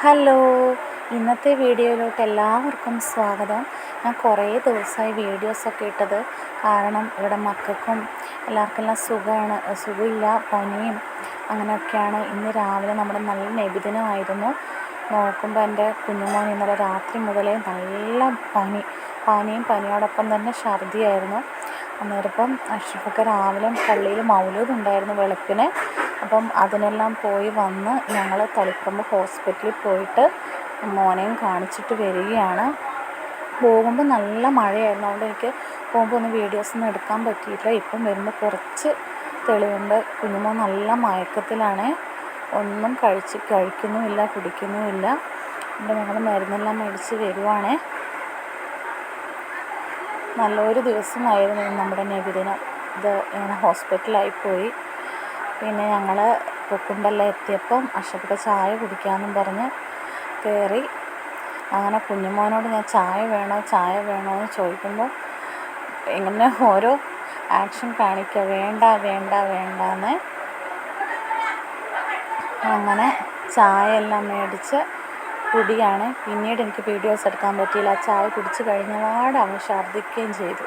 Hello, ഇന്നത്തെ വീഡിയോയിലോട്ട് എല്ലാവർക്കും സ്വാഗതം. ഞാൻ കുറേ ദിവസമായി വീഡിയോസൊക്കെ ഇട്ടത് കാരണം ഇവിടെ മക്കൾക്കും എല്ലാവർക്കെല്ലാം സുഖമില്ല, പനിയും അങ്ങനെയൊക്കെയാണ്. ഇന്ന് രാവിലെ നമ്മുടെ നല്ല നബിദിനമായിരുന്നു. നോക്കുമ്പോൾ എൻ്റെ കുഞ്ഞുമോൻ ഇന്നലെ രാത്രി മുതലേ നല്ല പനിയും പനിയോടൊപ്പം തന്നെ ഛർദിയായിരുന്നു. അന്നേരം അഷ്റഫൊക്കെ രാവിലെ പള്ളിയിൽ മൗലൂദ് ഉണ്ടായിരുന്നു വെളുപ്പിന്. അപ്പം അതിനെല്ലാം പോയി വന്ന് ഞങ്ങൾ തളിപ്പറമ്പ് ഹോസ്പിറ്റലിൽ പോയിട്ട് മോനെയും കാണിച്ചിട്ട് വരികയാണ്. പോകുമ്പോൾ നല്ല മഴയായിരുന്നു, അതുകൊണ്ട് എനിക്ക് പോകുമ്പോൾ ഒന്നും വീഡിയോസൊന്നും എടുക്കാൻ പറ്റിയില്ല. ഇപ്പം വരുമ്പോൾ കുറച്ച് തെളിവുണ്ട്. കുഞ്ഞുമോൻ നല്ല മയക്കത്തിലാണ്, ഒന്നും കഴിക്കുന്നുമില്ല, കുടിക്കുന്നുമില്ല. എൻ്റെ ഞങ്ങൾ മരുന്നെല്ലാം മേടിച്ച് വരുവാണേ. നല്ലൊരു ദിവസമായിരുന്നു നമ്മുടെ നബിദിനം. ഇത് ഞാൻ ഹോസ്പിറ്റലായിപ്പോയി. പിന്നെ ഞങ്ങൾ പൂക്കുണ്ടെല്ലാം എത്തിയപ്പം അഷ്റഫൊക്കെ ചായ കുടിക്കാമെന്നും പറഞ്ഞ് കയറി. അങ്ങനെ കുഞ്ഞുമോനോട് ഞാൻ ചായ വേണോ എന്ന് ചോദിക്കുമ്പോൾ ഇങ്ങനെ ഓരോ ആക്ഷൻ കാണിക്കുക, വേണ്ടാന്ന്. അങ്ങനെ ചായ എല്ലാം മേടിച്ച് കുടിയാണ്. പിന്നീട് എനിക്ക് വീഡിയോസ് എടുക്കാൻ പറ്റിയില്ല. ചായ കുടിച്ച് കഴിഞ്ഞപാട് അവൻ ഛർദ്ദിക്കുകയും ചെയ്തു.